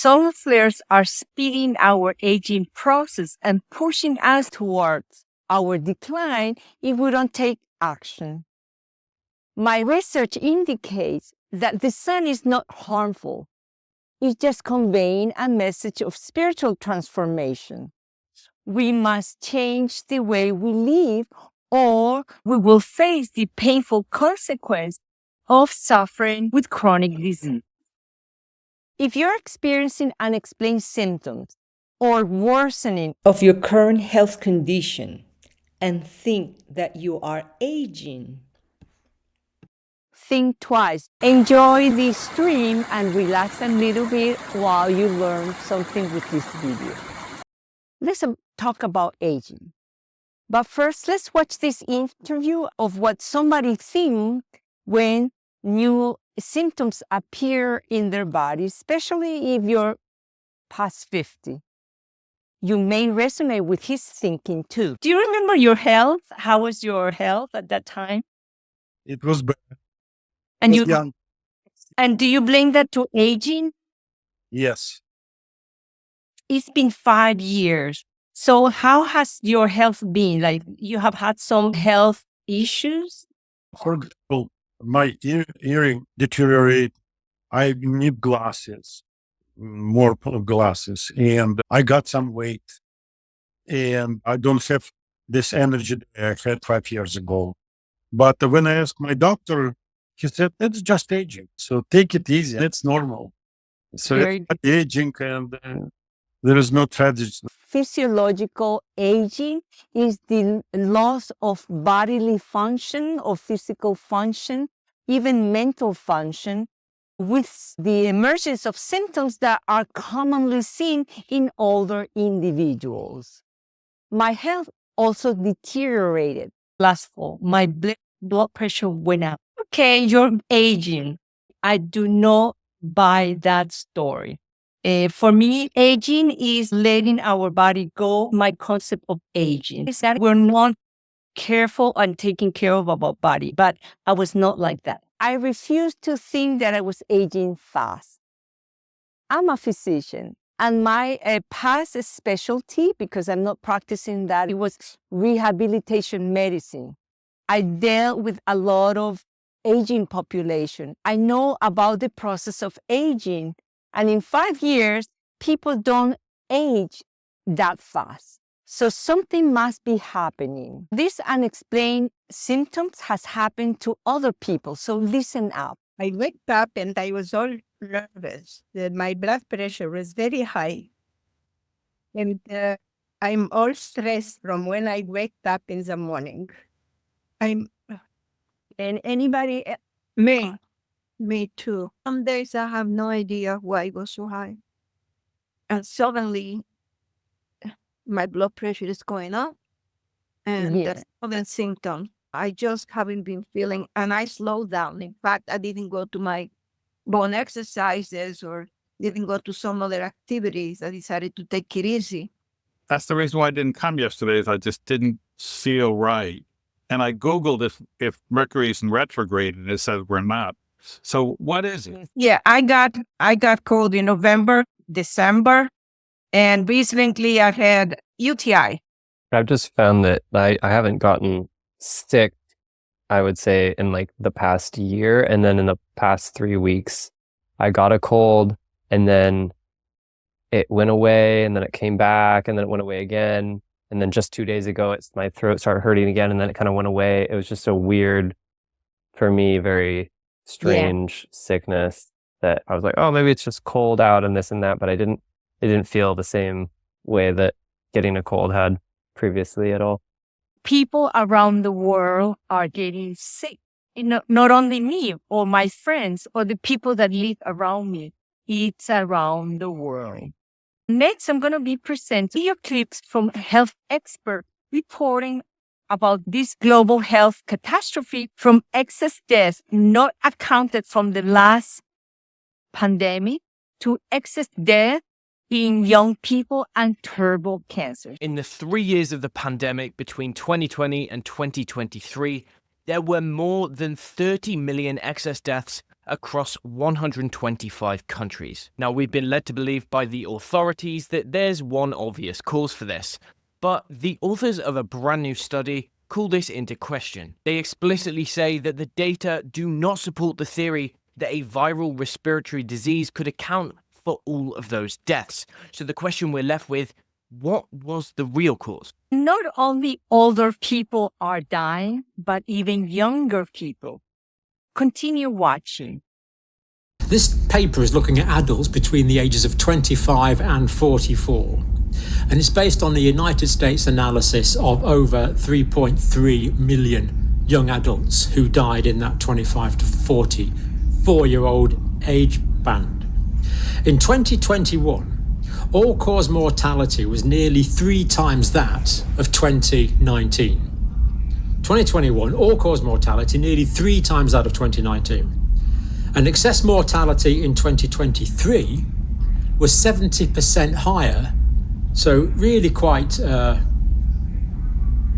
solar flares are speeding our aging process and pushing us towards our decline if we don't take action. My research indicates that the sun is not harmful. It's just conveying a message of spiritual transformation. We must change the way we live, or we will face the painful consequence of suffering with chronic disease. If you're experiencing unexplained symptoms or worsening of your current health condition and think that you are aging, think twice. Enjoy this stream and relax a little bit while you learn something with this video. Let's talk about aging. But first, let's watch this interview of what somebody thinks when new symptoms appear in their body, especially if you're past 50. You may resonate with his thinking too. Do you remember your health? How was your health at that time? It was bad. And I was young. And do you blame that to aging? Yes. It's been 5 years. So how has your health been? Like, you have had some health issues? For example, my hearing deteriorate. I need glasses, more glasses, and I got some weight, and I don't have this energy that I had 5 years ago. But when I asked my doctor, he said, it's just aging. So take it easy. It's normal. So Very it's aging, and there is no tragedy. Physiological aging is the loss of bodily function or physical function, even mental function, with the emergence of symptoms that are commonly seen in older individuals. My health also deteriorated last fall. My blood pressure went up. Okay, you're aging. I do not buy that story. For me, aging is letting our body go. My concept of aging is that we're not careful and taking care of our body, but I was not like that. I refused to think that I was aging fast. I'm a physician, and my past specialty, because I'm not practicing that, it was rehabilitation medicine. I dealt with a lot of aging population. I know about the process of aging. And in 5 years, people don't age that fast. So something must be happening. This unexplained symptoms has happened to other people. So listen up. I waked up and I was all nervous. My blood pressure was very high. And I'm all stressed from when I wake up in the morning. And anybody, me too. Some days I have no idea why it was so high. And suddenly my blood pressure is going up. And that's other symptoms. I just haven't been feeling, and I slowed down. In fact, I didn't go to my bone exercises or didn't go to some other activities. I decided to take it easy. That's the reason why I didn't come yesterday, is I just didn't feel right. And I Googled if Mercury's in retrograde, and it says we're not. So what is it? Yeah, I got cold in November, December, and recently I had UTI. I've just found that I haven't gotten sick, I would say, in like the past year. And then in the past 3 weeks, I got a cold, and then it went away, and then it came back, and then it went away again. And then just 2 days ago, my throat started hurting again, and then it kind of went away. It was just a weird, for me, very strange sickness that I was like, oh, maybe it's just cold out and this and that. But it didn't feel the same way that getting a cold had previously at all. People around the world are getting sick. Not only me or my friends or the people that live around me. It's around the world. Next, I'm going to be presenting video clips from health experts reporting about this global health catastrophe, from excess deaths not accounted from the last pandemic to excess death in young people and terrible cancer. In the 3 years of the pandemic between 2020 and 2023, there were more than 30 million excess deaths across 125 countries. Now, we've been led to believe by the authorities that there's one obvious cause for this, but the authors of a brand new study call this into question. They explicitly say that the data do not support the theory that a viral respiratory disease could account for all of those deaths. So the question we're left with, what was the real cause? Not only older people are dying, but even younger people. Continue watching. This paper is looking at adults between the ages of 25 and 44. And it's based on the United States analysis of over 3.3 million young adults who died in that 25 to 44-year-old age band. In 2021, all-cause mortality was nearly 3 times that of 2019. 2021, all-cause mortality nearly 3 times that of 2019. And excess mortality in 2023 was 70% higher. So really quite,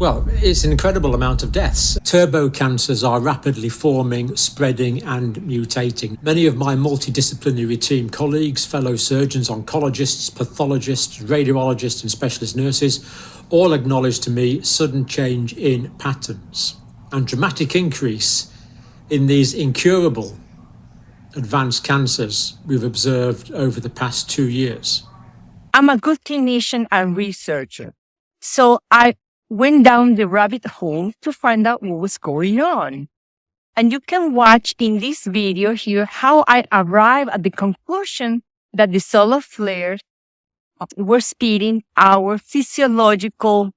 it's an incredible amount of deaths. Turbo cancers are rapidly forming, spreading and mutating. Many of my multidisciplinary team colleagues, fellow surgeons, oncologists, pathologists, radiologists and specialist nurses all acknowledge to me sudden change in patterns and dramatic increase in these incurable advanced cancers we've observed over the past 2 years. I'm a good clinician and researcher. So I went down the rabbit hole to find out what was going on. And you can watch in this video here how I arrived at the conclusion that the solar flares were speeding our physiological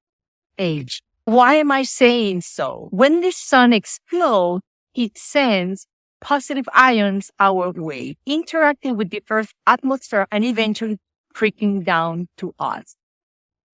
age. Why am I saying so? When the sun explodes, it sends positive ions our way, interacting with the Earth's atmosphere and eventually trickling down to us.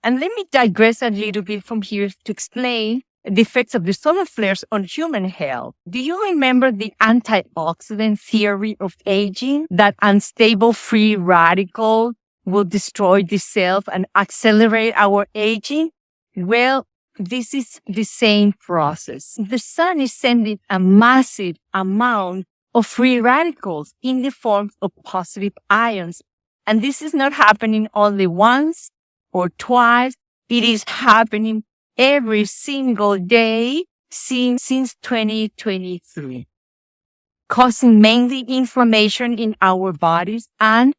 And let me digress a little bit from here to explain the effects of the solar flares on human health. Do you remember the antioxidant theory of aging? That unstable free radical will destroy the cells and accelerate our aging? Well, this is the same process. The sun is sending a massive amount of free radicals in the form of positive ions. And this is not happening only once or twice. It is happening every single day since 2023, causing mainly inflammation in our bodies and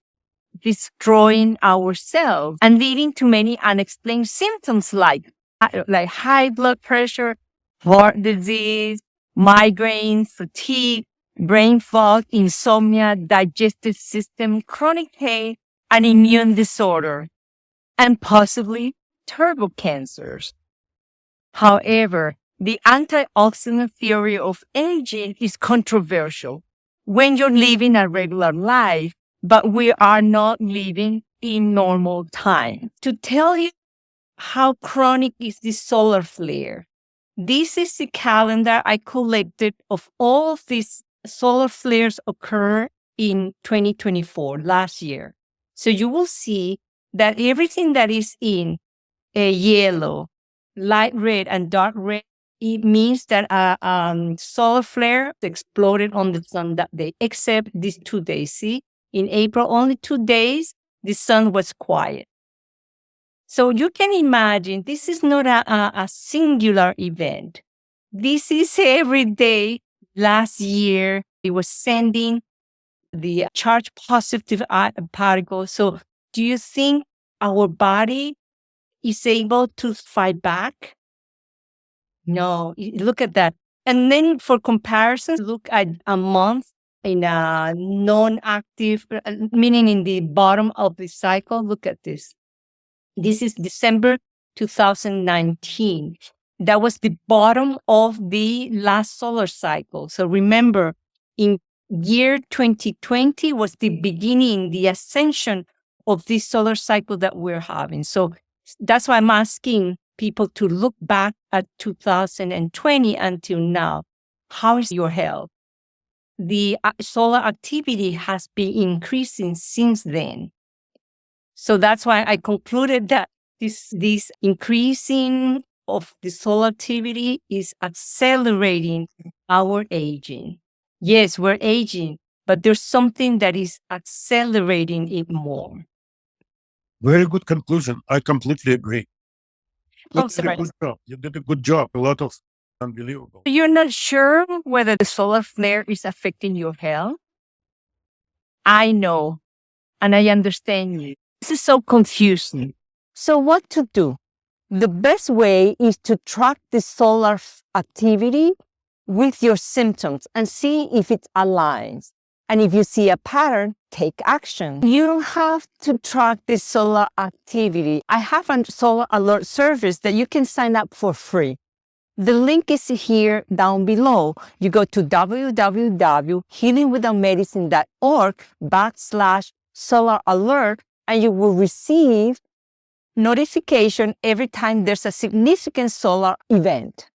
destroying our cells and leading to many unexplained symptoms like high blood pressure, heart disease, migraines, fatigue, brain fog, insomnia, digestive system, chronic pain, and immune disorder, and possibly turbo cancers. However, the antioxidant theory of aging is controversial when you're living a regular life, but we are not living in normal time. To tell you how chronic is the solar flare, this is the calendar I collected of all of these solar flares occur in 2024, last year. So you will see that everything that is in yellow, light red, and dark red, it means that a solar flare exploded on the sun that day, except these 2 days. See, in April, only 2 days, the sun was quiet. So you can imagine this is not a singular event. This is every day. Last year, it was sending the charged positive particles. So do you think our body is able to fight back? No, look at that. And then for comparison, look at a month in a non-active, meaning in the bottom of the cycle. Look at this. This is December 2019. That was the bottom of the last solar cycle. So remember, in year 2020 was the beginning, the ascension of this solar cycle that we're having. So that's why I'm asking people to look back at 2020 until now. How is your health? The solar activity has been increasing since then. So that's why I concluded that this increasing of the solar activity is accelerating our aging. Yes, we're aging, but there's something that is accelerating it more. Very good conclusion. I completely agree. You Oh, did a sorry. good job. You did a good job. A lot of unbelievable. You're not sure whether the solar flare is affecting your health? I know, and I understand you. This is so confusing. So what to do? The best way is to track the solar activity with your symptoms and see if it aligns. And if you see a pattern, take action. You don't have to track the solar activity. I have a solar alert service that you can sign up for free. The link is here down below. You go to www.healingwithoutmedicine.org/solar alert, and you will receive notification every time there's a significant solar event.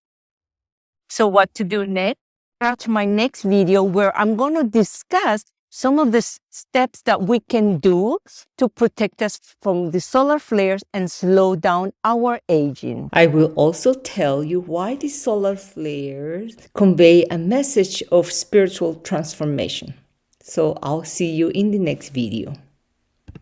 So what to do next? Watch my next video where I'm going to discuss some of the steps that we can do to protect us from the solar flares and slow down our aging. I will also tell you why the solar flares convey a message of spiritual transformation. So I'll see you in the next video.